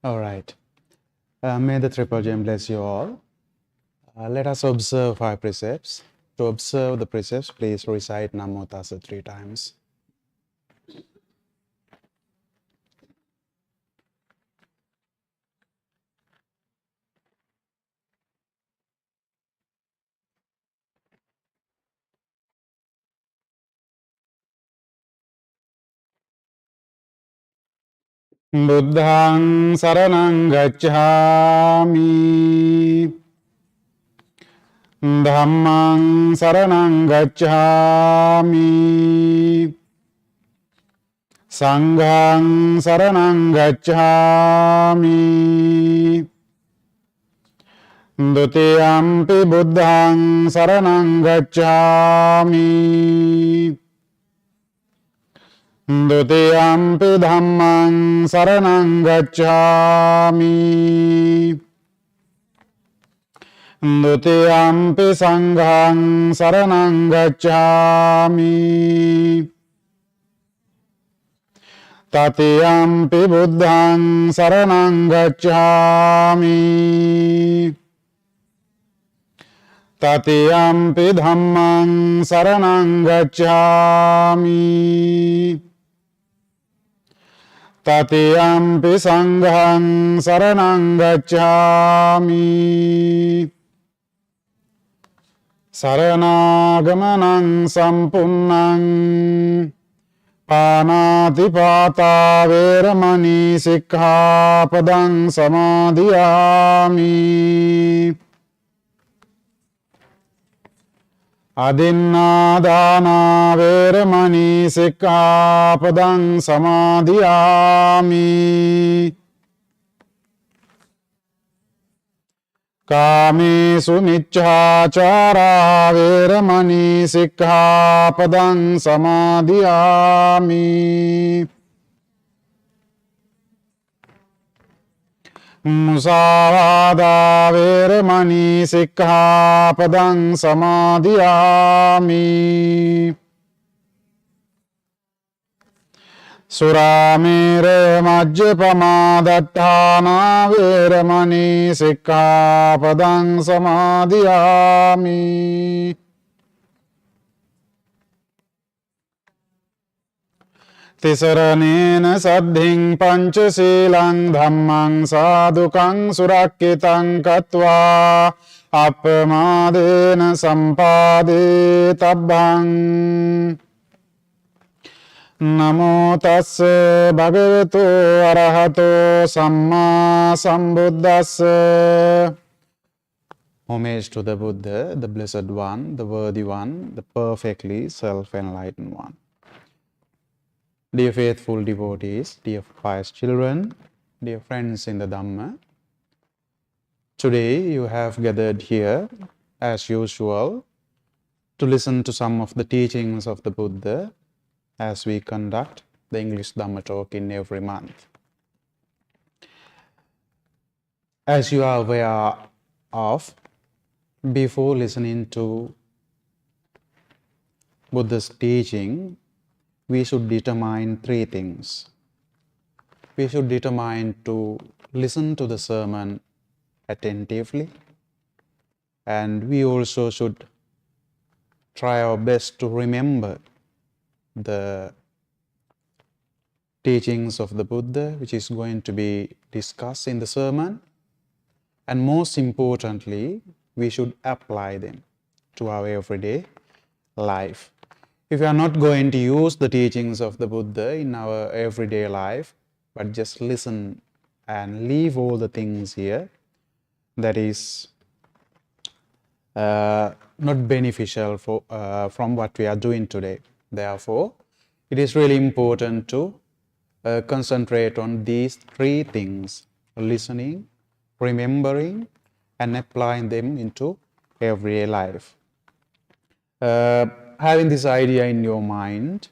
All right. May the Triple Gem bless you all. Let us observe 5 precepts. To observe the precepts, please recite Namo Tassa 3 times. Buddhaṃ saranang gacchāmi. Dhammaṃ saranang gacchāmi. Sanghaṃ saranang gacchāmi. Dutiyampi buddhaṃ saranang gacchāmi. Dutiyampi dhammaṃ saranang gacchāmi. Dutiyampi sanghaṃ saranang gacchāmi. Tatiyampi buddhaṃ saranang gacchāmi. Tatiyampi dhammaṃ saranang gacchāmi. Tatiyampi sanghaṃ saranang gacchāmi. Saranāgamaṇaṃ sampunnaṃ. Pānātipātā vēramaṇī sikkhapaдаṃ samādhiyāmi. Adinādānā vēramaṇī sikkhapaдаṃ samādhiyāmi. Kāmesu miccācārā vēramaṇī sikkhapaдаṃ samādhiyāmi. Musāvādā vēramaṇī sikkhapadaṃ samādhiyāmi. Surāmera majjapamā datthānā vēramaṇī sikkhapadaṃ samādhiyāmi. Tisaranena saddhiṃ pañcasīlaṃ dhammaṃ sādhukaṃ surakkitaṃ kattvā appamādena sampādē tabbhaṃ. Namo tassa bhagavato arahato sammā sambuddhassa. Homage to the Buddha, the Blessed One, the Worthy One, the perfectly self-enlightened One. Dear faithful devotees, dear pious children, dear friends in the Dhamma, today you have gathered here, as usual, to listen to some of the teachings of the Buddha as we conduct the English Dhamma Talk in every month. As you are aware of, before listening to Buddha's teaching, we should determine 3 things. We should determine to listen to the sermon attentively, and we also should try our best to remember the teachings of the Buddha, which is going to be discussed in the sermon, and most importantly, we should apply them to our everyday life. If we are not going to use the teachings of the Buddha in our everyday life, but just listen and leave all the things here, that is not beneficial from what we are doing today. Therefore, it is really important to concentrate on these 3 things: listening, remembering, and applying them into everyday life. Having this idea in your mind,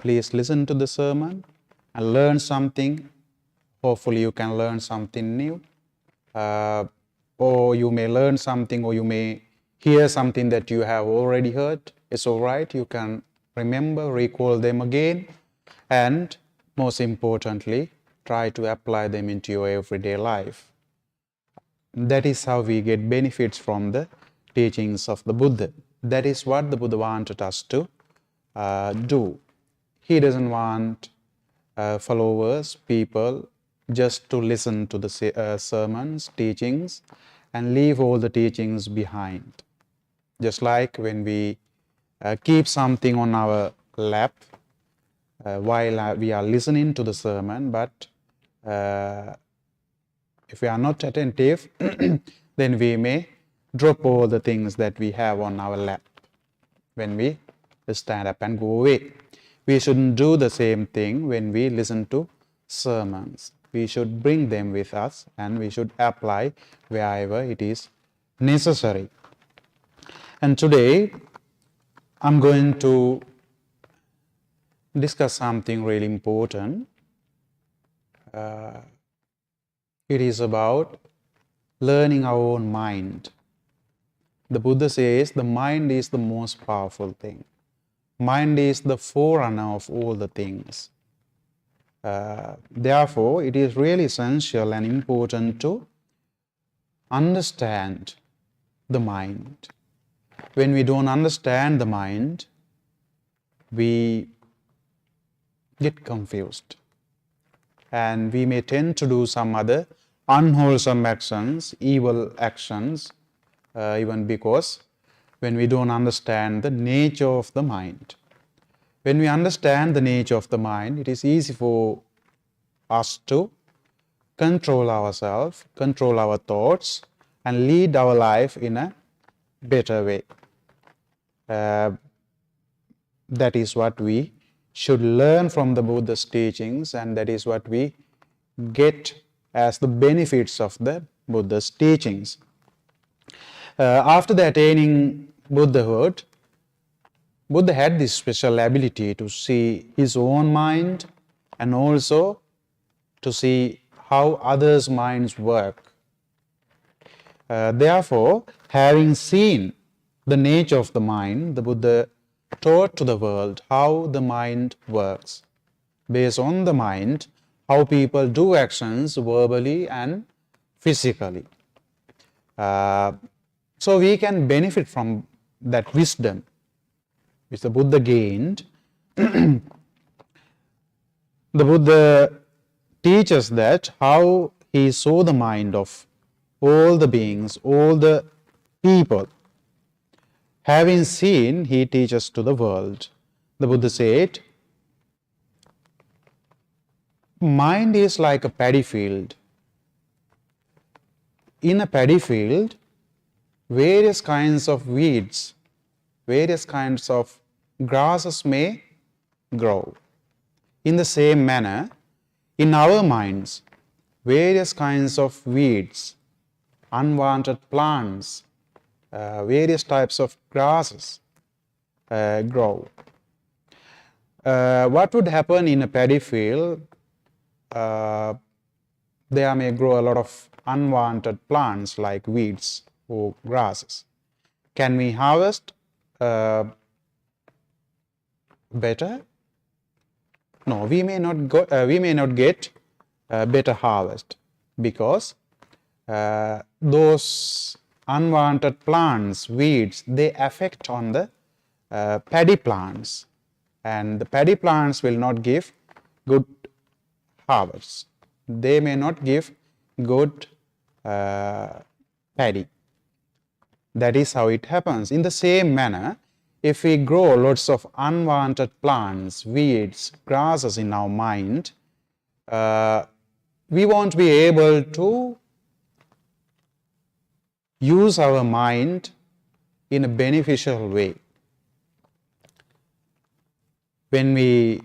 please listen to the sermon and learn something. Hopefully you can learn something new, or you may learn something, or you may hear something that you have already heard. It's all right, you can remember, recall them again, and most importantly, try to apply them into your everyday life. That is how we get benefits from the teachings of the Buddha. That is what the Buddha wanted us to do. He doesn't want followers, people, just to listen to the sermons, teachings, and leave all the teachings behind. Just like when we keep something on our lap while we are listening to the sermon, but if we are not attentive, then we may drop all the things that we have on our lap when we stand up and go away. We shouldn't do the same thing when we listen to sermons. We should bring them with us and we should apply wherever it is necessary. And today, I'm going to discuss something really important. It is about learning our own mind. The Buddha says the mind is the most powerful thing. Mind is the forerunner of all the things. Therefore, it is really essential and important to understand the mind. When we don't understand the mind, we get confused. And we may tend to do some other unwholesome actions, evil actions, even because when we don't understand the nature of the mind. When we understand the nature of the mind, it is easy for us to control ourselves, control our thoughts, and lead our life in a better way. That is what we should learn from the Buddha's teachings, and that is what we get as the benefits of the Buddha's teachings. After the attaining Buddhahood, Buddha had this special ability to see his own mind and also to see how others' minds work. Therefore, having seen the nature of the mind, the Buddha taught to the world how the mind works. Based on the mind, how people do actions verbally and physically. So we can benefit from that wisdom which the Buddha gained. The Buddha teaches that how he saw the mind of all the beings, all the people. Having seen, he teaches to the world. The Buddha said, mind is like a paddy field. In a paddy field, various kinds of weeds, various kinds of grasses may grow. In the same manner, in our minds, various kinds of weeds, unwanted plants, various types of grasses grow. What would happen in a paddy field? There may grow a lot of unwanted plants like weeds or grasses. Can we harvest better? No, we may not get better harvest because those unwanted plants, weeds, they affect on the paddy plants, and the paddy plants will not give good harvests. They may not give good paddy. That is how it happens. In the same manner, if we grow lots of unwanted plants, weeds, grasses in our mind, we won't be able to use our mind in a beneficial way. When we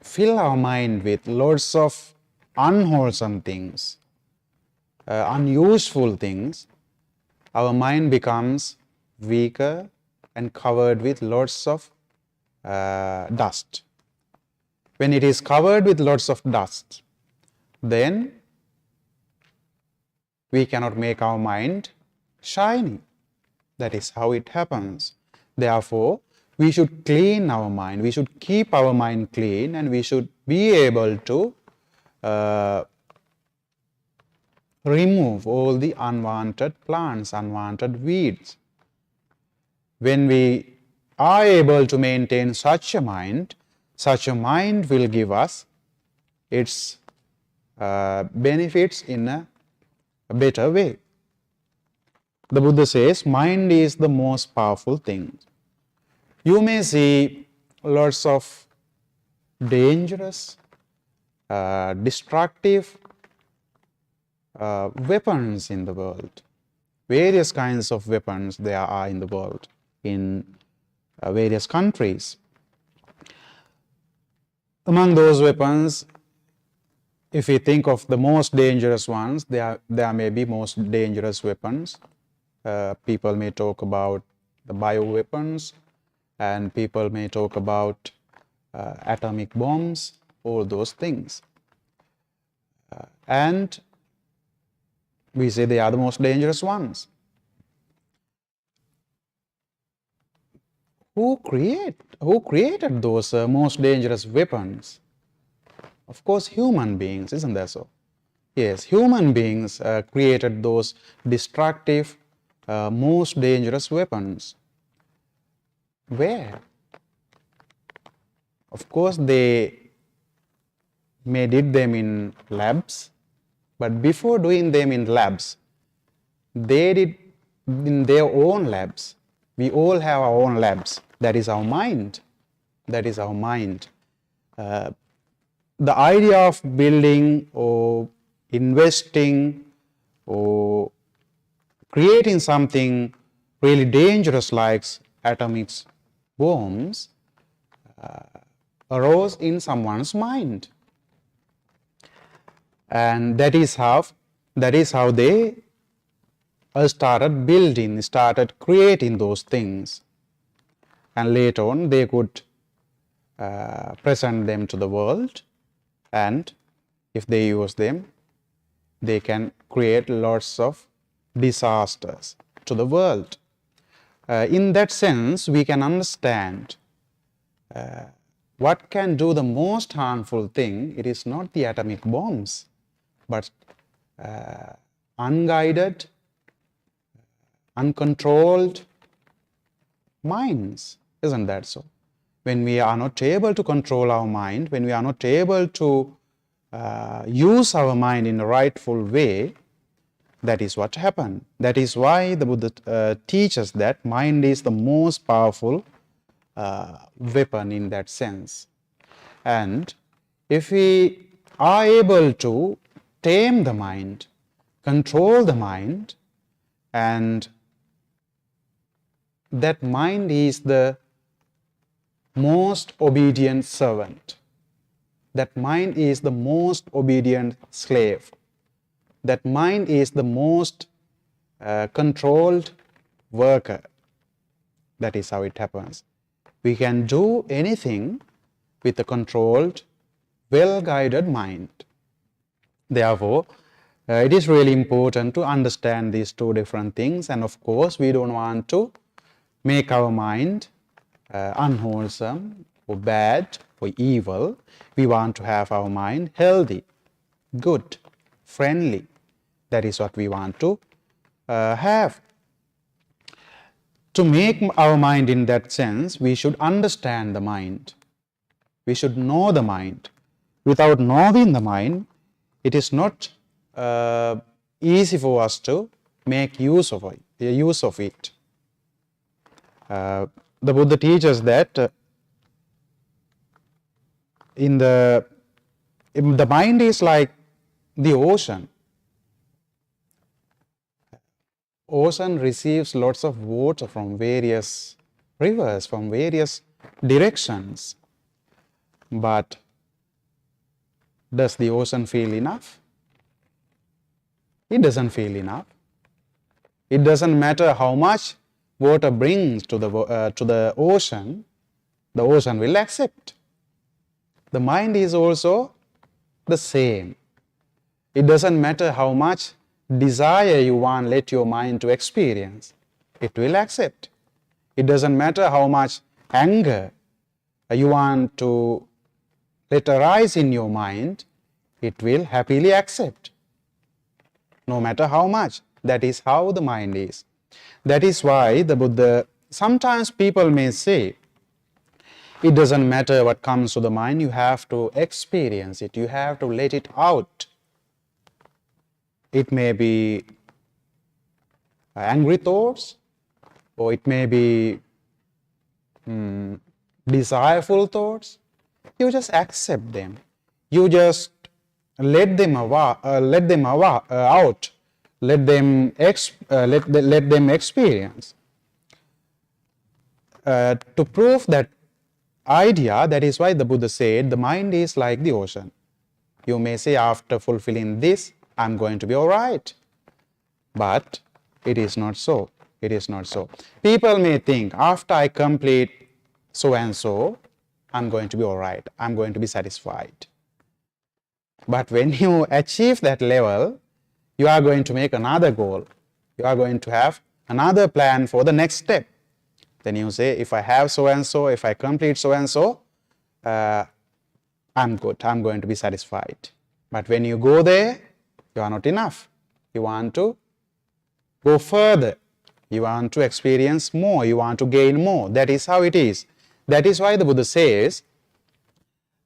fill our mind with lots of unwholesome things, unuseful things, our mind becomes weaker and covered with lots of dust. When it is covered with lots of dust, then we cannot make our mind shiny. That is how it happens. Therefore, we should clean our mind, we should keep our mind clean, and we should be able to remove all the unwanted plants, unwanted weeds. When we are able to maintain such a mind will give us its benefits in a better way. The Buddha says, mind is the most powerful thing. You may see lots of dangerous, destructive weapons in the world. Various kinds of weapons there are in the world, in various countries. Among those weapons, if we think of the most dangerous ones, there may be most dangerous weapons. People may talk about the bioweapons, and people may talk about atomic bombs, all those things. And we say they are the most dangerous ones. Who created those most dangerous weapons? Of course, human beings, isn't that so? Yes, human beings created those destructive, most dangerous weapons. Where? Of course, they may did them in labs, but before doing them in labs, they did in their own labs. We all have our own labs. That is our mind. That is our mind. The idea of building or investing or creating something really dangerous like atomic bombs arose in someone's mind. And that is how they started creating those things. And later on they could present them to the world, and if they use them, they can create lots of disasters to the world. In that sense, we can understand what can do the most harmful thing. It is not the atomic bombs, but unguided, uncontrolled minds. Isn't that so? When we are not able to control our mind, when we are not able to use our mind in a rightful way, that is what happened. That is why the Buddha teaches that mind is the most powerful weapon in that sense. And if we are able to tame the mind, control the mind, and that mind is the most obedient servant. That mind is the most obedient slave. That mind is the most controlled worker. That is how it happens. We can do anything with a controlled, well-guided mind. Therefore, it is really important to understand these two different things, and of course we don't want to make our mind unwholesome or bad or evil. We want to have our mind healthy, good, friendly. That is what we want to have. To make our mind in that sense, we should understand the mind. We should know the mind. Without knowing the mind, it is not easy for us to make use of it. The Buddha teaches that the mind is like the ocean. Ocean receives lots of water from various rivers, from various directions. But does the ocean feel enough? It doesn't feel enough. It doesn't matter how much water brings to the ocean will accept. The mind is also the same. It doesn't matter how much desire you want let your mind to experience, it will accept. It doesn't matter how much anger you want to let arise in your mind, it will happily accept, no matter how much. That is how the mind is. That is why the Buddha, sometimes people may say, it doesn't matter what comes to the mind, you have to experience it, you have to let it out. It may be angry thoughts, or it may be desireful thoughts. You just accept them. You just let them out. Let them experience. To prove that idea, that is why the Buddha said the mind is like the ocean. You may say, after fulfilling this, I'm going to be all right. But it is not so. It is not so. People may think, after I complete so and so, I'm going to be all right. I'm going to be satisfied. But when you achieve that level, you are going to make another goal. You are going to have another plan for the next step. Then you say, if I have so and so, if I complete so and so, I'm good. I'm going to be satisfied. But when you go there, you are not enough. You want to go further. You want to experience more. You want to gain more. That is how it is. That is why the Buddha says,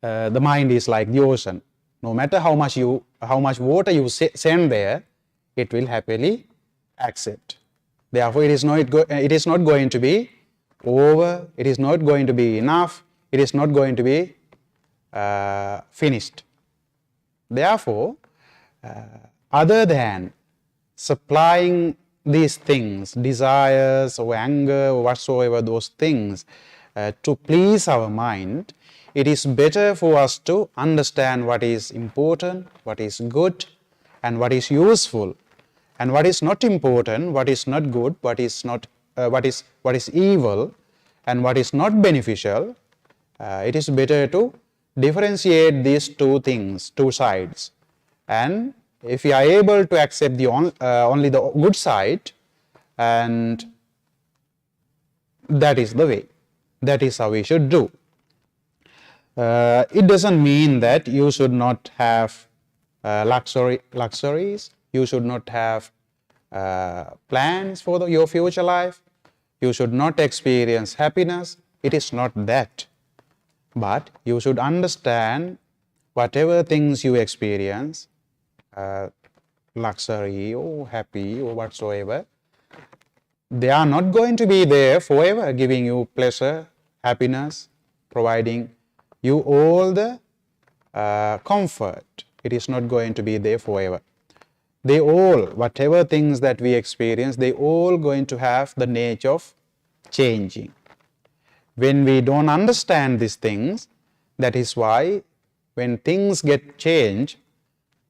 the mind is like the ocean. No matter how much water you send there, it will happily accept. Therefore, it is not going to be over. It is not going to be enough. It is not going to be finished. Therefore, other than supplying these things, desires or anger or whatsoever those things, to please our mind, it is better for us to understand what is important, what is good, and what is useful, and what is not important, what is not good, what is evil, and what is not beneficial. It is better to differentiate these two things, two sides. And if we are able to accept only the good side, and that is the way, that is how we should do. It doesn't mean that you should not have luxuries, you should not have plans for your future life, you should not experience happiness. It is not that. But you should understand whatever things you experience, luxury or happy or whatsoever, they are not going to be there forever, giving you pleasure, happiness, providing you all the comfort. It is not going to be there forever. They all, whatever things that we experience, they all going to have the nature of changing. When we don't understand these things, that is why when things get changed,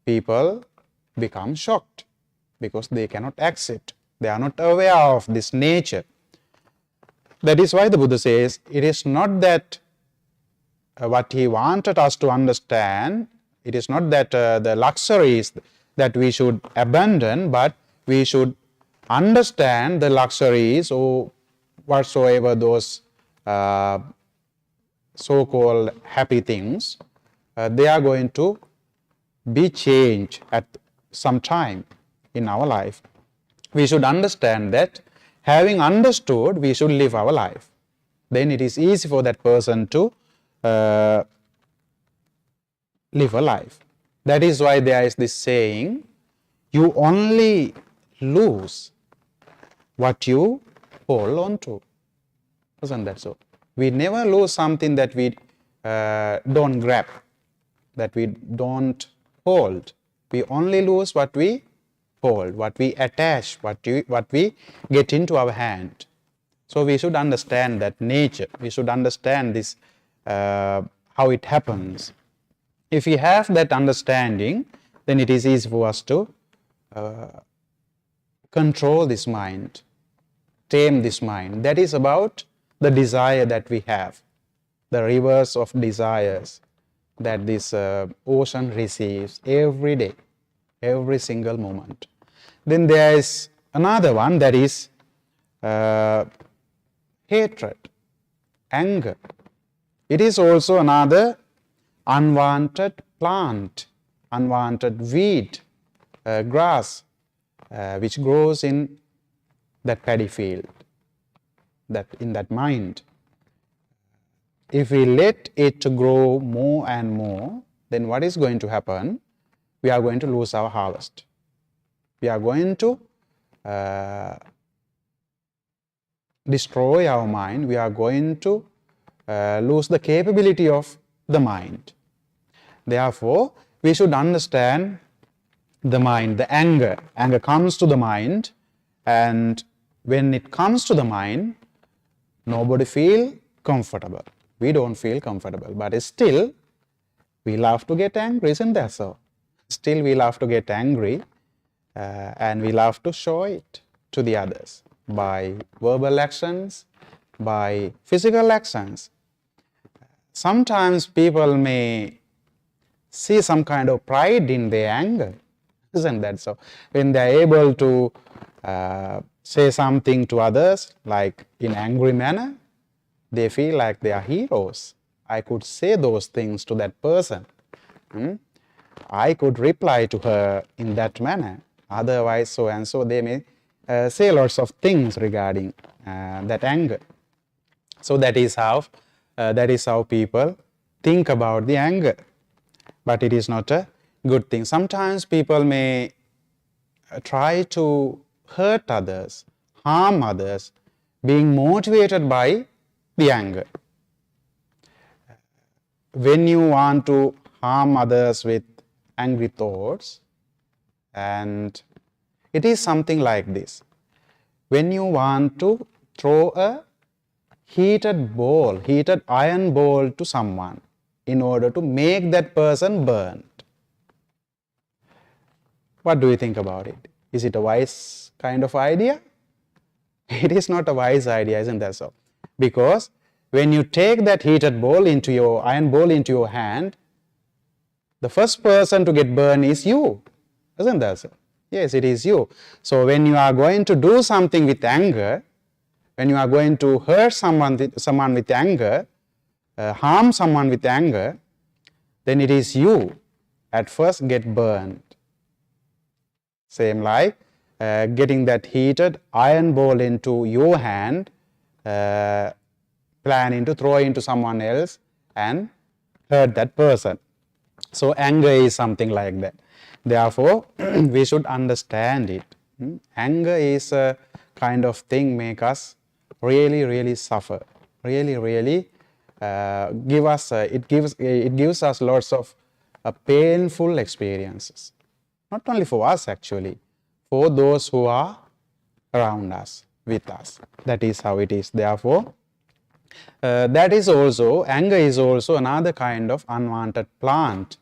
people become shocked because they cannot accept. They are not aware of this nature. That is why the Buddha says, it is not that what he wanted us to understand, it is not that the luxuries that we should abandon, but we should understand the luxuries or whatsoever those so-called happy things, they are going to be changed at some time in our life. We should understand that, having understood, we should live our life. Then it is easy for that person to live a life. That is why there is this saying, you only lose what you hold on to. Isn't that so? We never lose something that we don't grab, that we don't hold. We only lose what we hold, what we attach, what we get into our hand. So we should understand that nature. We should understand this, how it happens. If we have that understanding, then it is easy for us to control this mind, tame this mind. That is about the desire that we have, the rivers of desires that this ocean receives every day, every single moment. Then there is another one, that is hatred. anger. It is also another unwanted plant, unwanted weed, grass, which grows in that paddy field, in that mind. If we let it grow more and more, then what is going to happen? We are going to lose our harvest. We are going to destroy our mind. We are going to lose the capability of the mind. Therefore, we should understand the mind, the anger. Anger comes to the mind, and when it comes to the mind, nobody feels comfortable. We don't feel comfortable, but still we love to get angry, isn't that so? Still we love to get angry, and we love to show it to the others by verbal actions, by physical actions. Sometimes people may see some kind of pride in their anger, isn't that so? When they are able to say something to others like in angry manner, they feel like they are heroes. I could say those things to that person. I could reply to her in that manner. Otherwise, so and so, they may say lots of things regarding that anger. So that is how people think about the anger. But it is not a good thing. Sometimes people may try to hurt others, harm others, being motivated by the anger. When you want to harm others with angry thoughts, and it is something like this. When you want to throw a heated iron ball to someone in order to make that person burnt, what do you think about it? Is it a wise kind of idea? It is not a wise idea, isn't that so? Because when you take that heated iron ball into your hand, the first person to get burned is you, isn't that so? Yes, it is you. So when you are going to do something with anger, when you are going to hurt someone with anger, harm someone with anger, then it is you at first get burned. Same like getting that heated iron ball into your hand, planning to throw into someone else and hurt that person. So anger is something like that. Therefore, we should understand it. Anger is a kind of thing make us really suffer. Really it gives us lots of painful experiences. Not only for us actually, for those who are around us, with us. That is how it is. Therefore, anger is also another kind of unwanted plant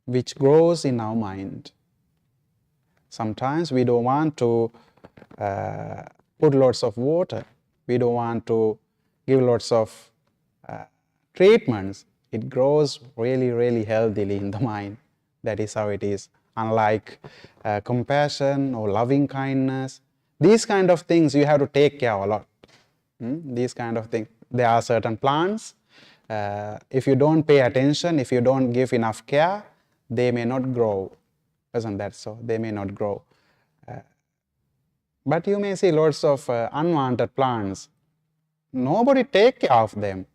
which grows in our mind. Sometimes we don't want to put lots of water. We don't want to give lots of treatments. It grows really healthily in the mind. That is how it is. Unlike compassion or loving kindness, these kind of things you have to take care a lot. These kind of things. There are certain plants. If you don't pay attention, if you don't give enough care, they may not grow. Isn't that so? They may not grow. But you may see lots of unwanted plants. Nobody take care of them,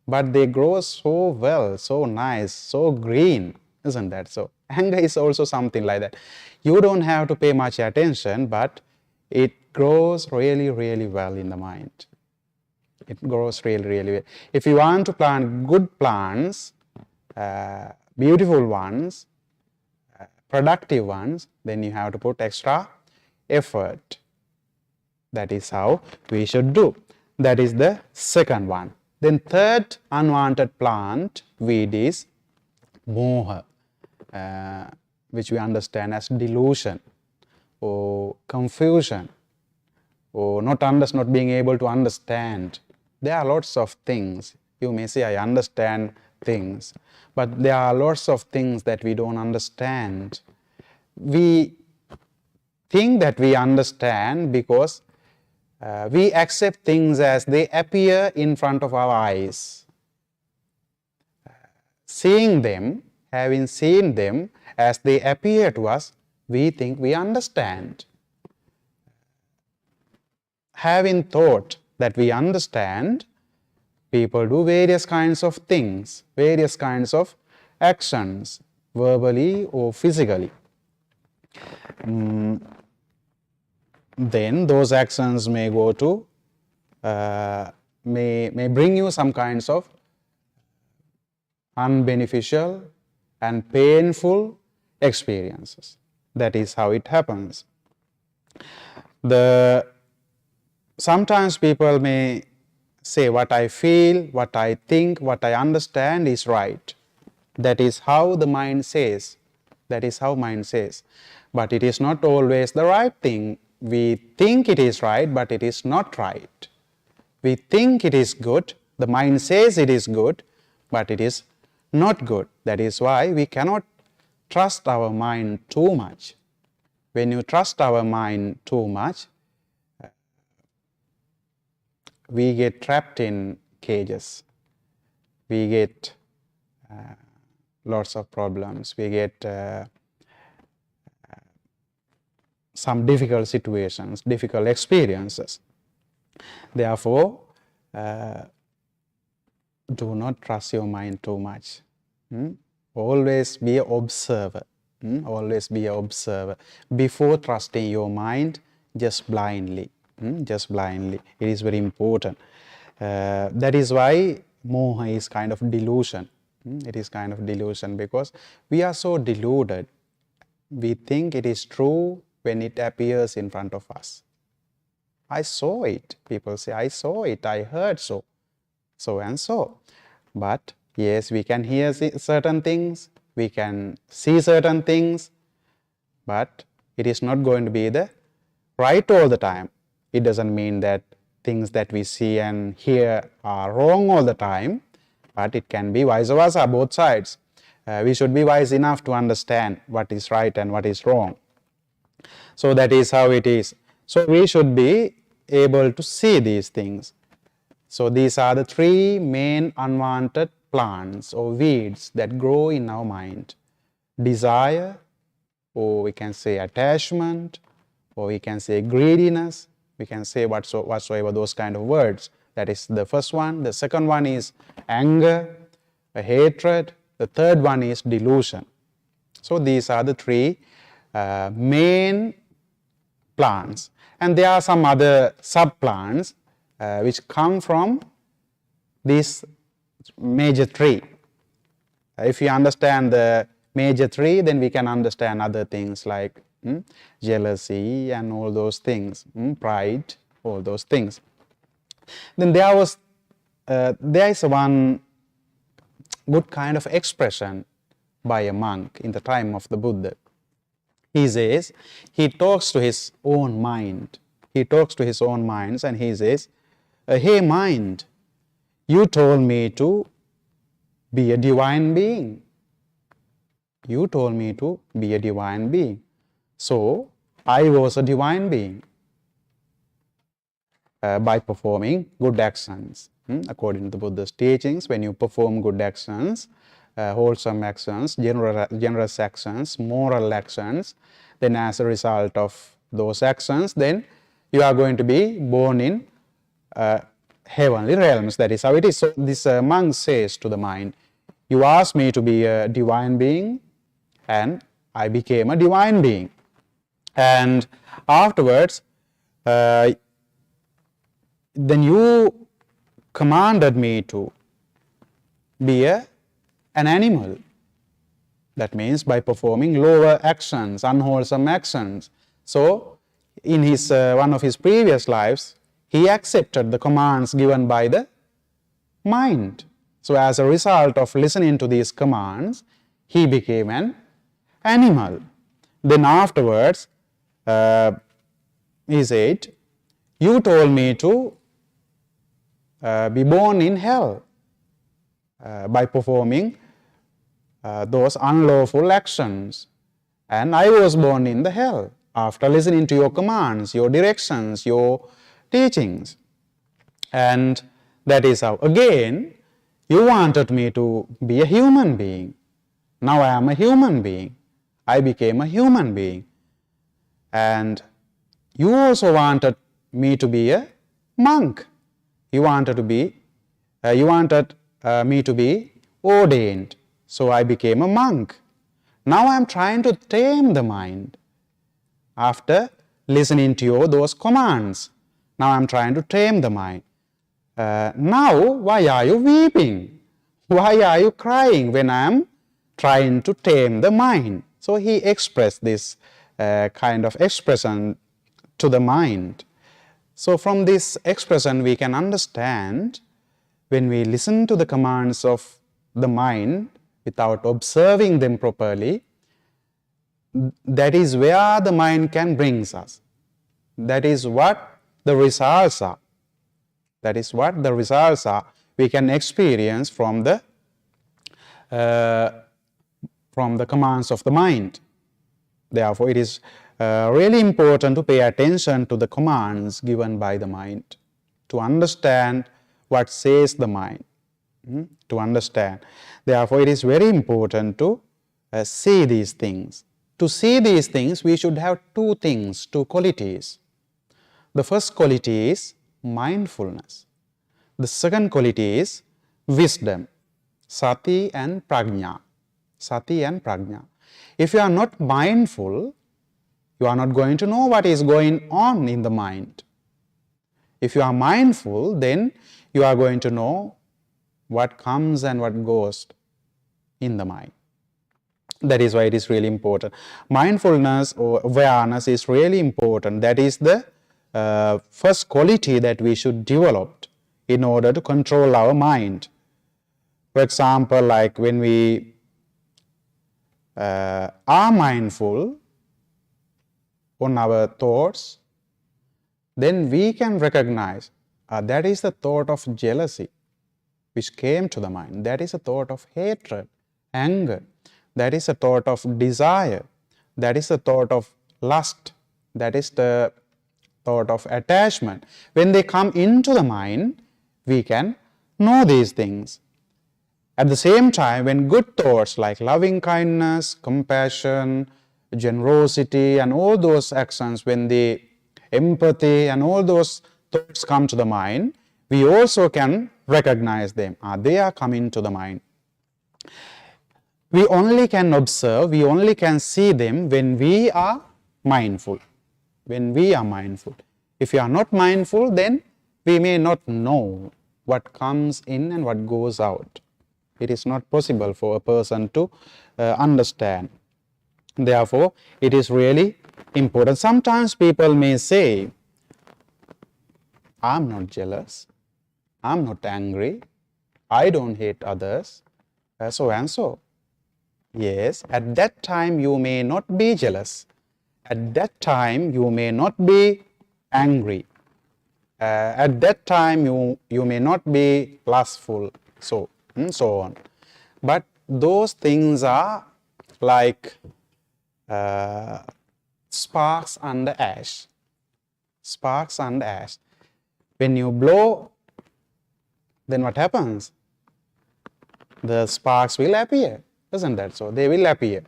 but they grow so well, so nice, so green. Isn't that so? Anger is also something like that. You don't have to pay much attention, but it grows really well in the mind. It grows really well. If you want to plant good plants, beautiful ones, productive ones, then you have to put extra effort. That is how we should do. That is the second one. Then third unwanted plant, weed, is moha, which we understand as delusion or confusion or not being able to understand. There are lots of things. You may say, I understand things, but there are lots of things that we don't understand. We think that we understand because we accept things as they appear in front of our eyes. Seeing them, having seen them as they appear to us, we think we understand. Having thought that we understand, people do various kinds of things, various kinds of actions, verbally or physically. Then those actions may go to, may bring you some kinds of unbeneficial and painful experiences. That is how it happens. Sometimes people may say what I feel, what I think, what I understand is right. That is how the mind says. That is how mind says. But it is not always the right thing. We think it is right, but it is not right. We think it is good, the mind says it is good, but it is not good. That is why we cannot trust our mind too much. When you trust our mind too much, we get trapped in cages. We get lots of problems. We get some difficult situations, difficult experiences. Therefore, do not trust your mind too much. Always be an observer. Always be an observer. Before trusting your mind, just blindly. Just blindly. It is very important. That is why moha is kind of delusion. It is kind of delusion because we are so deluded. We think it is true when it appears in front of us. I saw it. People say, I saw it, I heard so and so. But yes, we can hear certain things, we can see certain things, but it is not going to be the right all the time. It doesn't mean that things that we see and hear are wrong all the time, but it can be vice versa, both sides. We should be wise enough to understand what is right and what is wrong. So that is how it is. So we should be able to see these things. So these are the three main unwanted plants or weeds that grow in our mind. Desire, or we can say attachment, or we can say greediness, we can say whatsoever those kind of words. That is the first one. The second one is anger, hatred. The third one is delusion. So these are the three main plants. And there are some other sub-plants which come from this major tree. If you understand the major tree, then we can understand other things like jealousy and all those things, pride, all those things. Then there is one good kind of expression by a monk in the time of the Buddha. He says, he talks to his own mind. He talks to his own minds and he says, hey mind, you told me to be a divine being. You told me to be a divine being. So, I was a divine being by performing good actions. According to the Buddha's teachings, when you perform good actions, wholesome actions, generous actions, moral actions, then as a result of those actions, then you are going to be born in heavenly realms. That is how it is. So this monk says to the mind, you asked me to be a divine being and I became a divine being. And afterwards, then you commanded me to be an animal. That means by performing lower actions, unwholesome actions. So, in his one of his previous lives, he accepted the commands given by the mind. So, as a result of listening to these commands, he became an animal. Then afterwards, he said, you told me to be born in hell by performing those unlawful actions. And I was born in the hell after listening to your commands, your directions, your teachings. And that is how, again, you wanted me to be a human being. Now I am a human being. I became a human being. And you also wanted me to be a monk. You wanted me to be ordained. So I became a monk. Now I am trying to tame the mind. After listening to those commands, now I am trying to tame the mind. Now, why are you weeping? Why are you crying when I am trying to tame the mind? So he expressed this kind of expression to the mind. So from this expression we can understand, when we listen to the commands of the mind without observing them properly, that is where the mind can bring us. That is what the results are. That is what the results are we can experience from the commands of the mind. Therefore, it is really important to pay attention to the commands given by the mind, to understand what says the mind, to understand. Therefore, it is very important to see these things. To see these things, we should have two things, two qualities. The first quality is mindfulness. The second quality is wisdom, sati and prajna. Sati and prajna. If you are not mindful, you are not going to know what is going on in the mind. If you are mindful, then you are going to know what comes and what goes in the mind. That is why it is really important. Mindfulness or awareness is really important. That is the first quality that we should develop in order to control our mind. For example, like when we are mindful on our thoughts, then we can recognize that is the thought of jealousy which came to the mind. That is a thought of hatred, anger. That is a thought of desire. That is the thought of lust. That is the thought of attachment. When they come into the mind, we can know these things. At the same time, when good thoughts like loving kindness, compassion, generosity and all those actions, when the empathy and all those thoughts come to the mind, we also can recognize them. They are coming to the mind. We only can observe, we only can see them when we are mindful. When we are mindful. If you are not mindful, then we may not know what comes in and what goes out. It is not possible for a person to understand. Therefore, it is really important. Sometimes people may say, I am not jealous, I am not angry, I don't hate others, so and so. Yes, at that time you may not be jealous. At that time you may not be angry. At that time you may not be lustful, so on. But those things are like sparks under ash. Sparks under ash. When you blow, then what happens? The sparks will appear, isn't that so? They will appear.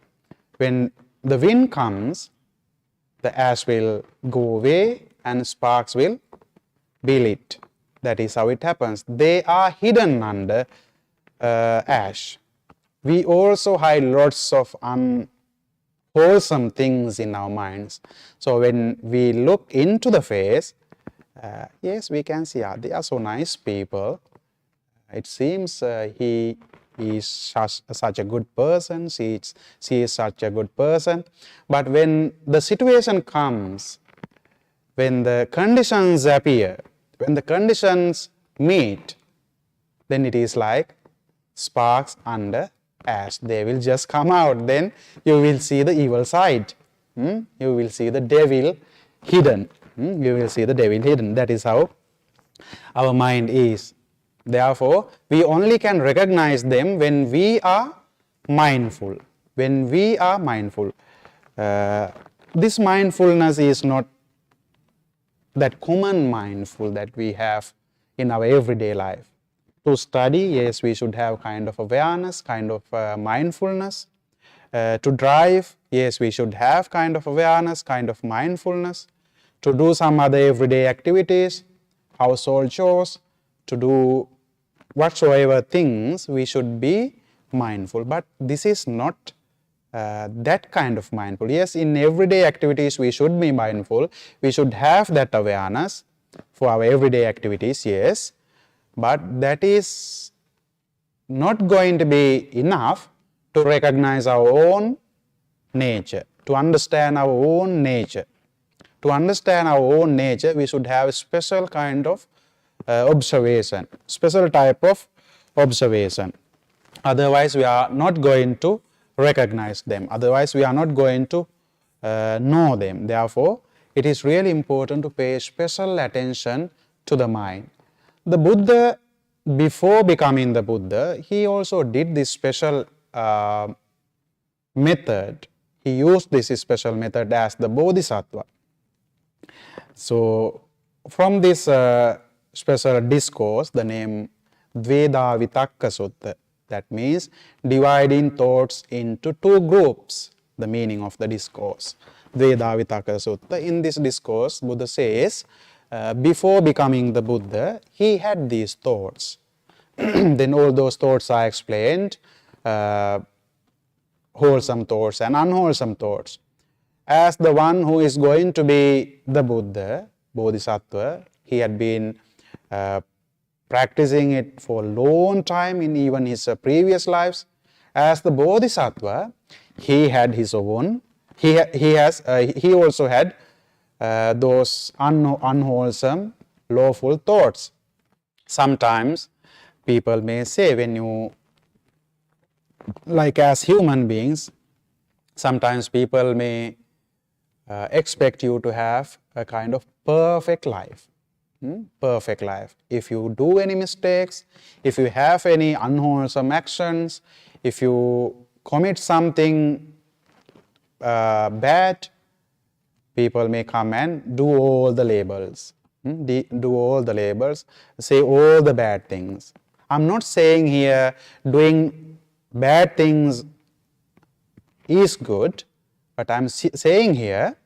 When the wind comes, the ash will go away and sparks will be lit. That is how it happens. They are hidden under ash. We also hide lots of unwholesome things in our minds. So when we look into the face, yes, we can see they are so nice people. It seems he is such a good person, she is such a good person. But when the situation comes, when the conditions appear, when the conditions meet, then it is like sparks under ash. They will just come out. Then you will see the evil side. You will see the devil hidden. You will see the devil hidden. That is how our mind is. Therefore, we only can recognize them when we are mindful. When we are mindful. This mindfulness is not that common mindful that we have in our everyday life. To study, yes, we should have kind of awareness, kind of mindfulness. To drive, yes, we should have kind of awareness, kind of mindfulness. To do some other everyday activities, household chores, to do whatsoever things, we should be mindful. But this is not that kind of mindful. Yes, in everyday activities we should be mindful. We should have that awareness for our everyday activities, yes. But that is not going to be enough to recognize our own nature, to understand our own nature. To understand our own nature, we should have a special kind of observation, special type of observation. Otherwise, we are not going to recognize them. Otherwise, we are not going to know them. Therefore, it is really important to pay special attention to the mind. The Buddha, before becoming the Buddha, he also did this special method. He used this special method as the Bodhisattva. So, from this special discourse, the name Dveda Vitakka Sutta, that means dividing thoughts into two groups, the meaning of the discourse. Dveda Vitakka Sutta. In this discourse, Buddha says, before becoming the Buddha, he had these thoughts. Then all those thoughts are explained, wholesome thoughts and unwholesome thoughts. As the one who is going to be the Buddha, Bodhisattva, he had been practicing it for a long time in even his previous lives. As the Bodhisattva, he had his own, he also had those unwholesome, lawful thoughts. Sometimes people may say, when you, like as human beings, sometimes people may expect you to have a kind of perfect life. Perfect life. If you do any mistakes, if you have any unwholesome actions, if you commit something bad, people may come and do all the labels. Do all the labels, say all the bad things. I'm not saying here doing bad things is good, but I'm saying here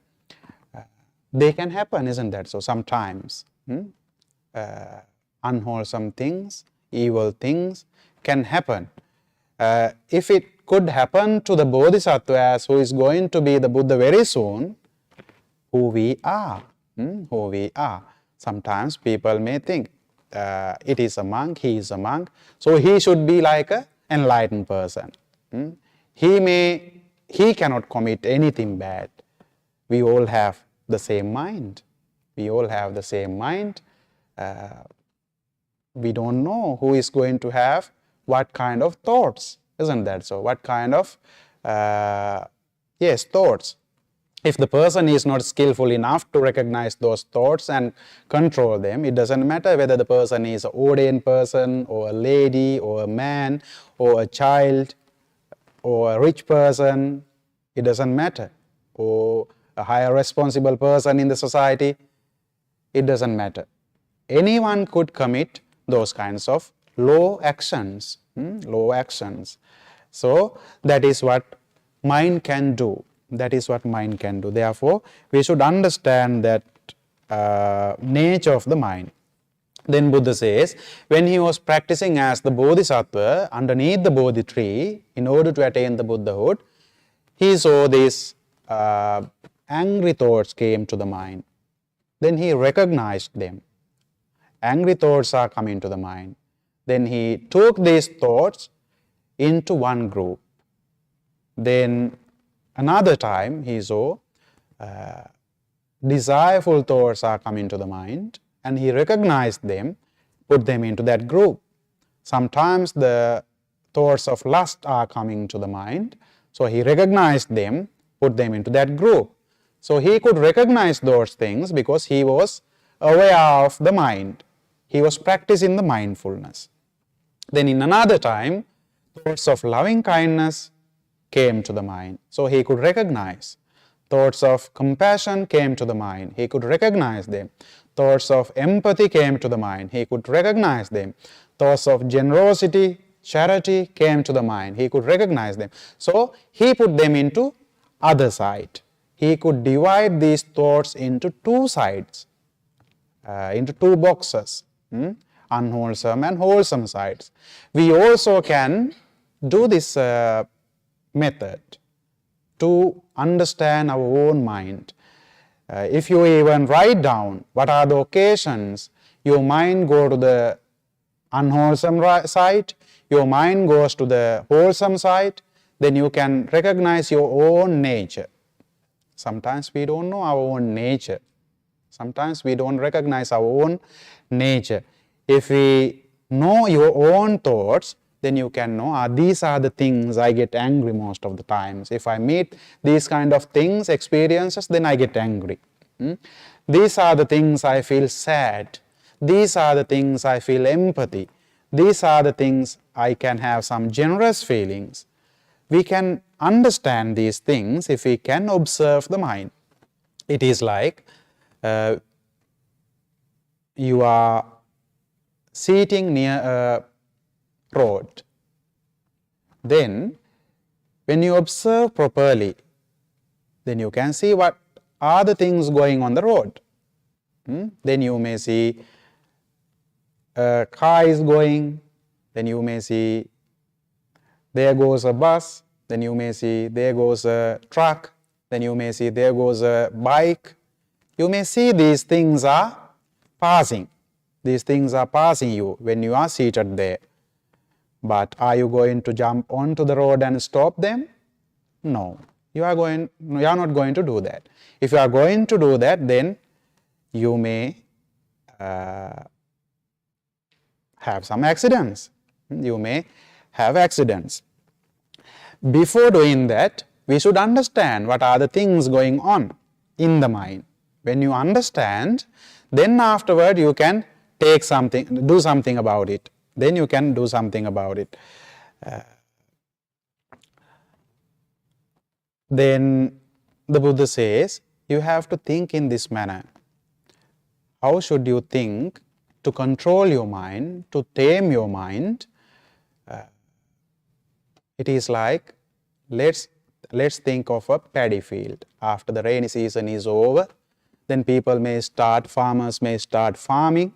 they can happen, isn't that so? Sometimes unwholesome things, evil things can happen. If it could happen to the Bodhisattva, who is going to be the Buddha very soon, who we are. Sometimes people may think it is a monk, he is a monk, so he should be like an enlightened person. He cannot commit anything bad. We all have the same mind. We all have the same mind. We don't know who is going to have what kind of thoughts, isn't that so? What kind of thoughts. If the person is not skillful enough to recognize those thoughts and control them, it doesn't matter whether the person is an ordained person or a lady or a man or a child or a rich person, it doesn't matter, or a higher responsible person in the society, it doesn't matter. Anyone could commit those kinds of low actions. So that is what mind can do. That is what mind can do. Therefore, we should understand that nature of the mind. Then Buddha says, when he was practicing as the Bodhisattva underneath the Bodhi tree in order to attain the Buddhahood, he saw these angry thoughts came to the mind. Then he recognized them. Angry thoughts are coming to the mind. Then he took these thoughts into one group. Then another time he saw desireful thoughts are coming to the mind, and he recognized them, put them into that group. Sometimes the thoughts of lust are coming to the mind, so he recognized them, put them into that group. So he could recognize those things because he was aware of the mind. He was practicing the mindfulness. Then in another time, thoughts of loving kindness came to the mind. So he could recognize. Thoughts of compassion came to the mind. He could recognize them. Thoughts of empathy came to the mind. He could recognize them. Thoughts of generosity, charity came to the mind. He could recognize them. So he put them into other side. He could divide these thoughts into two sides, into two boxes, unwholesome and wholesome sides. We also can do this method to understand our own mind. If you even write down what are the occasions your mind go to the unwholesome side, your mind goes to the wholesome side, then you can recognize your own nature. Sometimes we don't know our own nature. Sometimes we don't recognize our own nature. If we know your own thoughts, then you can know, these are the things I get angry most of the times. If I meet these kind of things, experiences, then I get angry. These are the things I feel sad. These are the things I feel empathy. These are the things I can have some generous feelings. We can understand these things if we can observe the mind. It is like you are sitting near a road. Then when you observe properly, then you can see what are the things going on the road. Then you may see a car is going, then you may see there goes a bus, then you may see there goes a truck, then you may see there goes a bike. You may see these things are passing. These things are passing you when you are seated there. But are you going to jump onto the road and stop them? No. You are not going to do that. If you are going to do that, then you may have some accidents. You may have accidents. Before doing that, we should understand what are the things going on in the mind. When you understand, then afterward you can do something about it. Then you can do something about it. Then the Buddha says, you have to think in this manner. How should you think to control your mind, to tame your mind? It is like, let's think of a paddy field. After the rainy season is over, then farmers may start farming.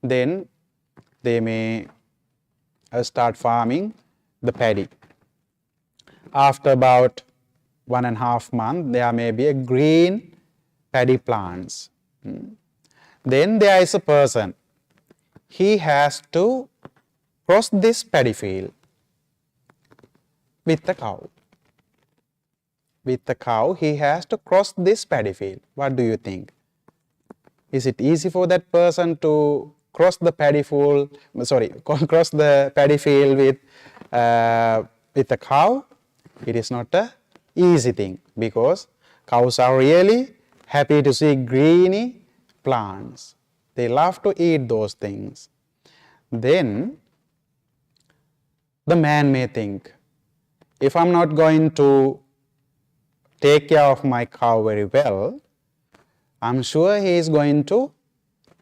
Then they may start farming the paddy. After about 1.5 months, there may be a green paddy plants. Then there is a person. He has to cross this paddy field with the cow. With the cow, he has to cross this paddy field. What do you think? Is it easy for that person to cross the paddy field with a cow? It is not an easy thing, because cows are really happy to see greeny plants. They love to eat those things. Then the man may think, if I'm not going to take care of my cow very well, I'm sure he is going to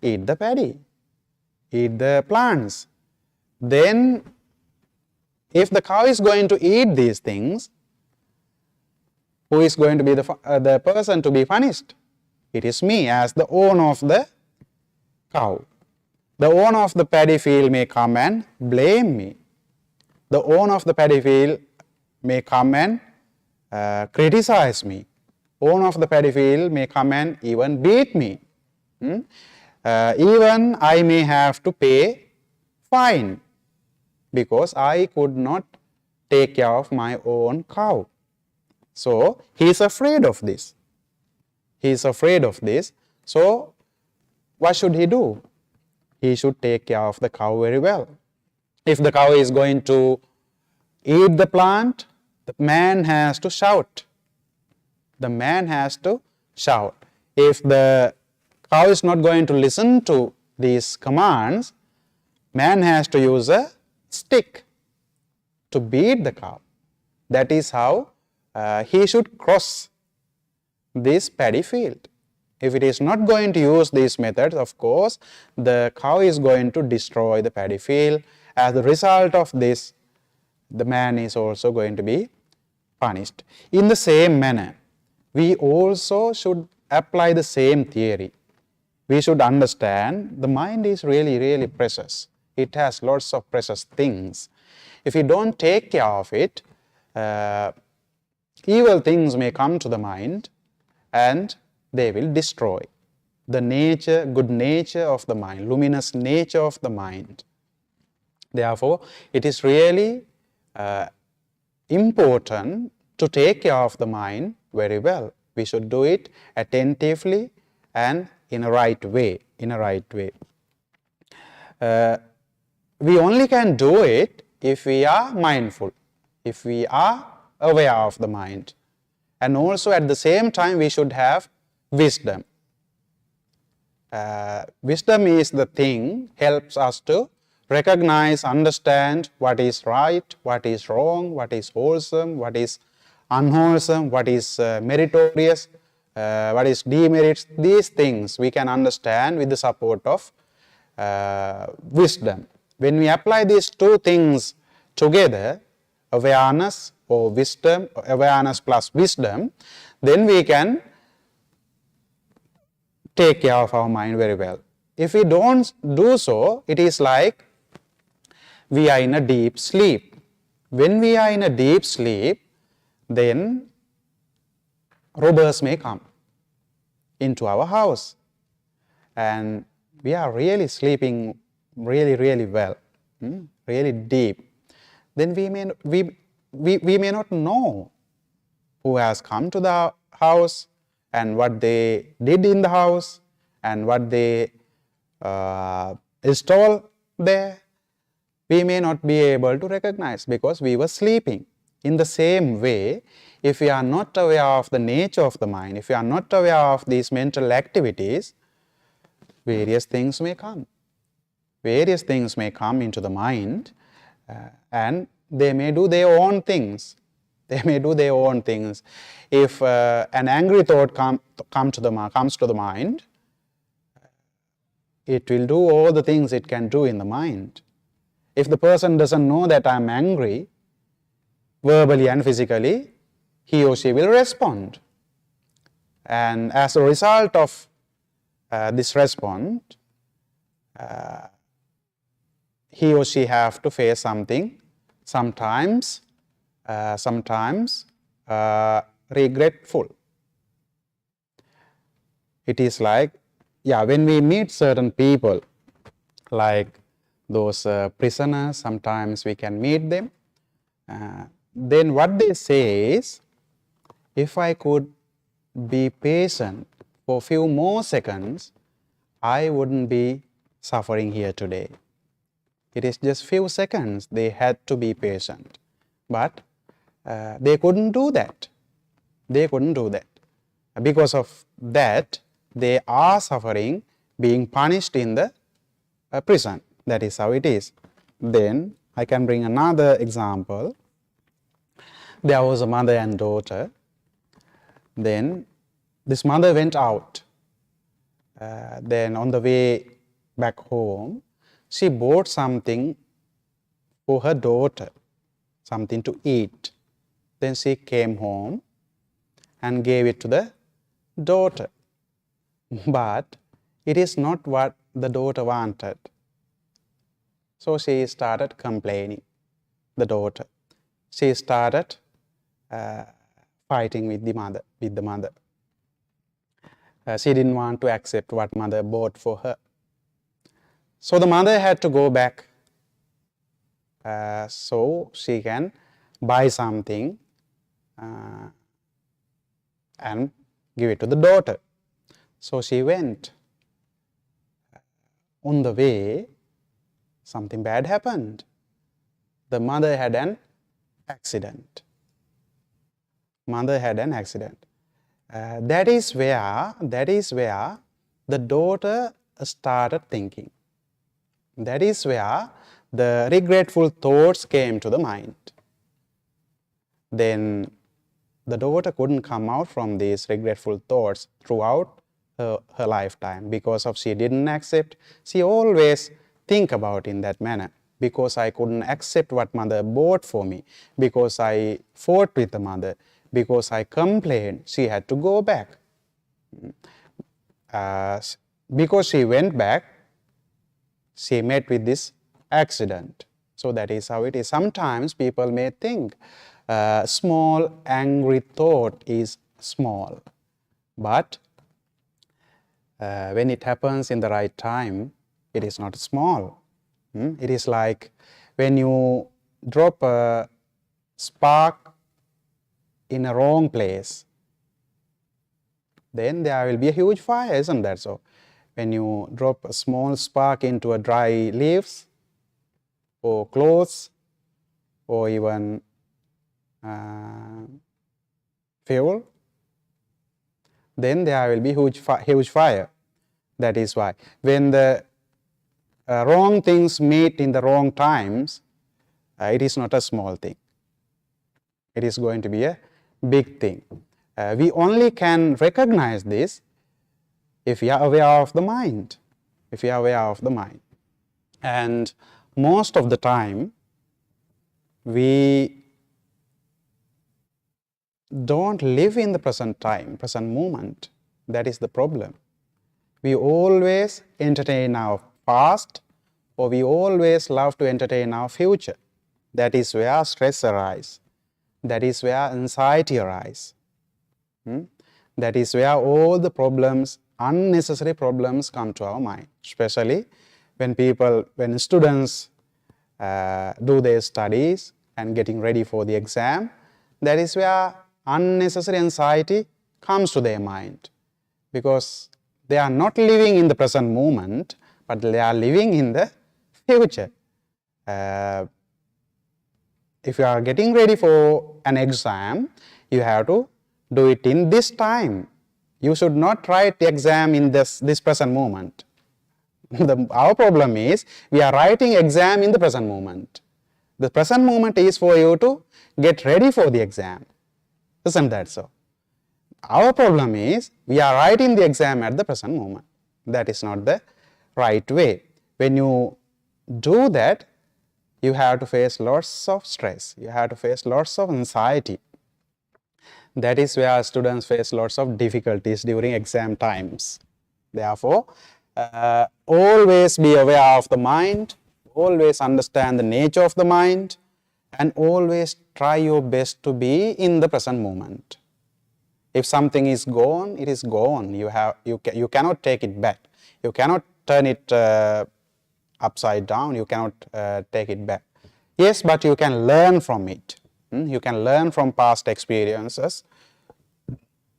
eat the paddy, eat the plants. Then if the cow is going to eat these things, who is going to be the person to be punished? It is me, as the owner of the cow. The owner of the paddy field may come and blame me. The owner of the paddy field may come and criticize me. Owner of the paddy field may come and even beat me. Even I may have to pay fine because I could not take care of my own cow. So he is afraid of this. He is afraid of this. So what should he do? He should take care of the cow very well. If the cow is going to eat the plant, the man has to shout. The man has to shout. If the cow is not going to listen to these commands, man has to use a stick to beat the cow. That is how he should cross this paddy field. If it is not going to use these methods, of course, the cow is going to destroy the paddy field. As a result of this, the man is also going to be punished. In the same manner, we also should apply the same theory. We should understand the mind is really, really precious. It has lots of precious things. If we don't take care of it, evil things may come to the mind and they will destroy the nature, good nature of the mind, luminous nature of the mind. Therefore, it is really important to take care of the mind very well. We should do it attentively and in a right way, we only can do it if we are mindful, if we are aware of the mind. And also at the same time we should have wisdom. Wisdom is the thing helps us to recognize, understand what is right, what is wrong, what is wholesome, what is unwholesome, what is meritorious, what is demerits. These things we can understand with the support of wisdom. When we apply these two things together, awareness or wisdom, awareness plus wisdom, then we can take care of our mind very well. If we don't do so, it is like we are in a deep sleep. When we are in a deep sleep, then robbers may come into our house and we are really sleeping really well, really deep. Then we may not know who has come to the house and what they did in the house and what they installed there. We may not be able to recognize because we were sleeping. In the same way, if we are not aware of the nature of the mind, if we are not aware of these mental activities, various things may come. Various things may come into the mind and they may do their own things. They may do their own things. If an angry thought comes to the mind, it will do all the things it can do in the mind. If the person doesn't know that I am angry, verbally and physically, he or she will respond. And as a result of this response, he or she have to face something, sometimes regretful. It is like, when we meet certain people, like those prisoners, sometimes we can meet them. Then what they say is, if I could be patient for a few more seconds, I wouldn't be suffering here today. It is just few seconds they had to be patient. But they couldn't do that. They couldn't do that. Because of that, they are suffering, being punished in the prison. That is how it is. Then I can bring another example. There was a mother and daughter. Then this mother went out. Then on the way back home, she bought something for her daughter, something to eat. Then she came home and gave it to the daughter. But it is not what the daughter wanted. So she started complaining, the daughter. She started fighting with the mother. She didn't want to accept what mother bought for her. So the mother had to go back so she can buy something and give it to the daughter. So she went. On the way, something bad happened. The mother had an accident. That is where the daughter started thinking. That is where the regretful thoughts came to the mind. Then the daughter couldn't come out from these regretful thoughts throughout her lifetime because of she didn't accept. She always think about in that manner. Because I couldn't accept what mother bought for me, because I fought with the mother, because I complained, she had to go back. Because she went back, she met with this accident. So that is how it is. Sometimes people may think small angry thought is small, but when it happens in the right time, it is not small. It is like when you drop a spark in a wrong place, then there will be a huge fire, isn't that so? When you drop a small spark into a dry leaves or clothes or even fuel, then there will be huge fire. That is why when the wrong things meet in the wrong times, it is not a small thing. It is going to be a big thing. We only can recognize this if we are aware of the mind. If we are aware of the mind. And most of the time, we don't live in the present time, present moment. That is the problem. We always entertain our past, or we always love to entertain our future. That is where stress arises. That is where anxiety arises. That is where all the problems, unnecessary problems come to our mind. Especially when students do their studies and getting ready for the exam, that is where unnecessary anxiety comes to their mind. Because they are not living in the present moment, but they are living in the future. If you are getting ready for an exam, you have to do it in this time. You should not write the exam in this present moment. Our problem is we are writing exam in the present moment. The present moment is for you to get ready for the exam. Isn't that so? Our problem is we are writing the exam at the present moment. That is not the right way. When you do that, you have to face lots of stress. You have to face lots of anxiety. That is where students face lots of difficulties during exam times. Therefore, always be aware of the mind, always understand the nature of the mind, and always try your best to be in the present moment. If something is gone, it is gone. You cannot take it back. You cannot turn it upside down. You cannot take it back. Yes, but you can learn from it. You can learn from past experiences,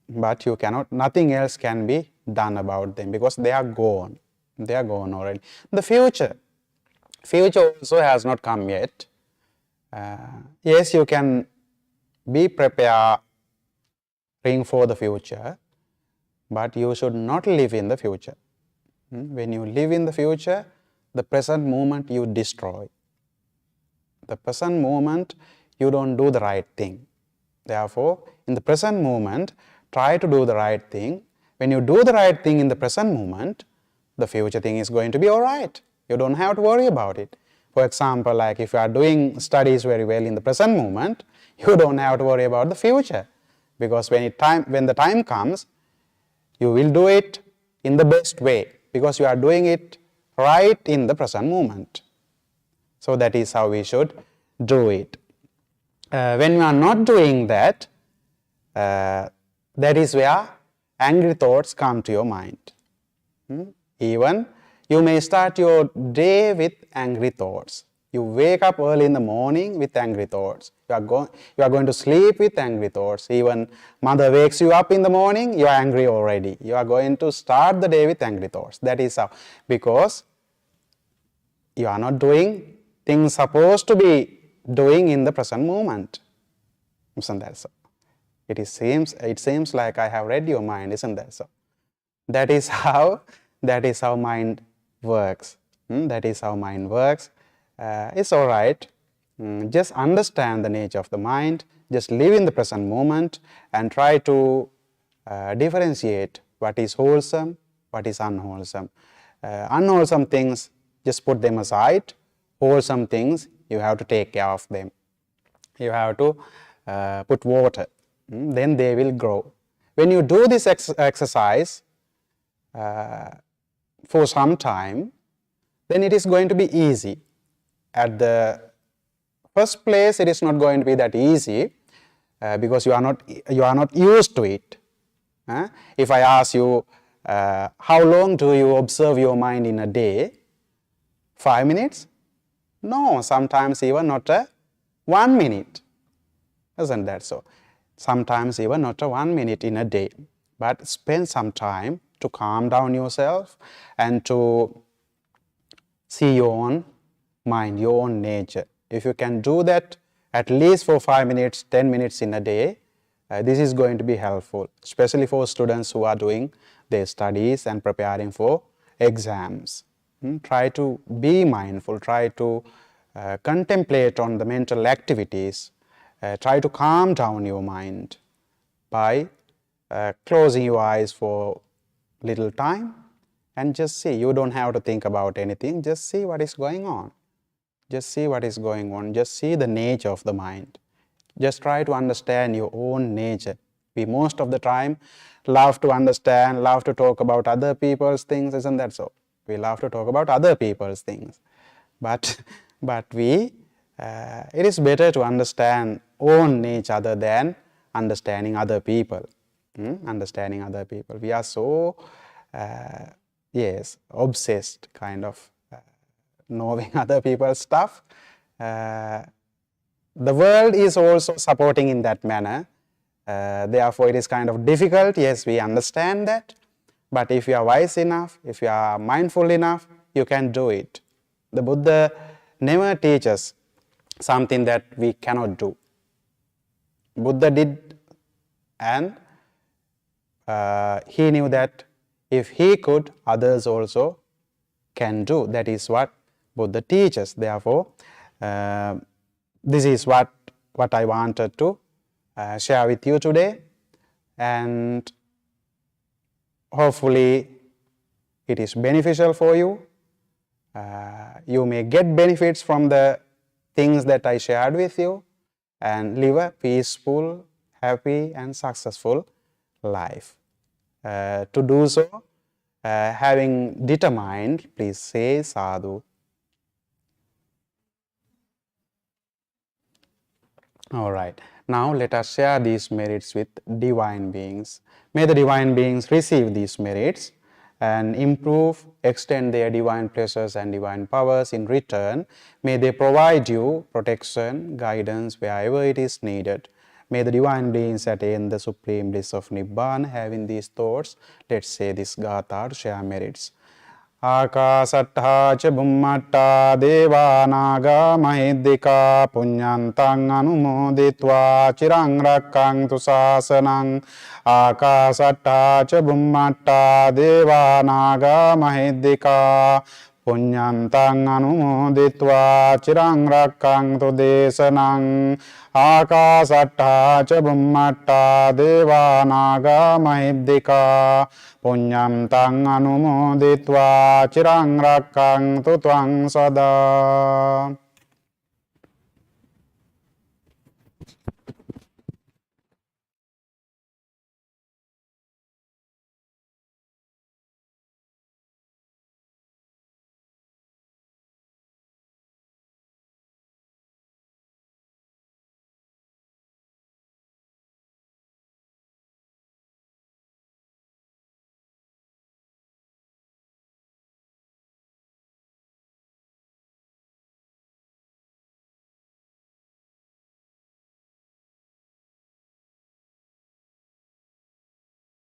but you cannot. Nothing else can be done about them because they are gone. They are gone already. The future also has not come yet. Yes, you can be preparing for the future, but you should not live in the future. When you live in the future, the present moment you destroy. The present moment you don't do the right thing. Therefore, in the present moment, try to do the right thing. When you do the right thing in the present moment, the future thing is going to be all right. You don't have to worry about it. For example, like if you are doing studies very well in the present moment, you don't have to worry about the future. Because when the time comes, you will do it in the best way because you are doing it right in the present moment. So that is how we should do it. When you are not doing that, that is where angry thoughts come to your mind. Even you may start your day with angry thoughts. You wake up early in the morning with angry thoughts. You are going to sleep with angry thoughts. Even mother wakes you up in the morning, you are angry already. You are going to start the day with angry thoughts. That is how. Because you are not doing things supposed to be doing in the present moment. Isn't that so? It seems like I have read your mind, isn't that so? That is how mind works. That is how mind works. It's all right. Just understand the nature of the mind, just live in the present moment and try to differentiate what is wholesome, what is unwholesome. Unwholesome things, just put them aside. Wholesome things, you have to take care of them. You have to put water, then they will grow. When you do this exercise for some time, then it is going to be easy. At the first place, it is not going to be that easy because you are not used to it. If I ask you, how long do you observe your mind in a day? 5 minutes? No, sometimes even not 1 minute. Isn't that so? Sometimes even not 1 minute in a day. But spend some time to calm down yourself and to see your own mind, your own nature. If you can do that at least for 5 minutes, 10 minutes in a day, this is going to be helpful, especially for students who are doing their studies and preparing for exams. Try to be mindful, try to contemplate on the mental activities, try to calm down your mind by closing your eyes for little time and just see. You don't have to think about anything, just see what is going on. Just see what is going on, just see the nature of the mind. Just try to understand your own nature. We most of the time love to understand, love to talk about other people's things, isn't that so? We love to talk about other people's things. But it is better to understand own nature other than understanding other people. Understanding other people. We are so, obsessed kind of knowing other people's stuff. The world is also supporting in that manner. Therefore, it is kind of difficult. Yes, we understand that. But if you are wise enough, if you are mindful enough, you can do it. The Buddha never teaches something that we cannot do. Buddha did, and he knew that if he could, others also can do. That is what Buddha teaches. Therefore, this is what I wanted to share with you today, and hopefully it is beneficial for you. You may get benefits from the things that I shared with you and live a peaceful, happy and successful life. To do so, having determined, please say sadhu. All right, now let us share these merits with divine beings. May the divine beings receive these merits and improve, extend their divine pleasures and divine powers in return. May they provide you protection, guidance wherever it is needed. May the divine beings attain the supreme bliss of Nibbana. Having these thoughts, let's say this Gatha to share merits. Akasattha ca bhummatta deva naga mahiddhika punyantang anumoditva chirang rakkhantu sasanang. Akasattha ca bhummatta deva naga mahiddhika punyantang anumoditva chirang rakkhantu desanang. Akasattha ca bhummatta deva naga mahiddhika punyam tang anumoditva chirang rakkhantu tvang sada.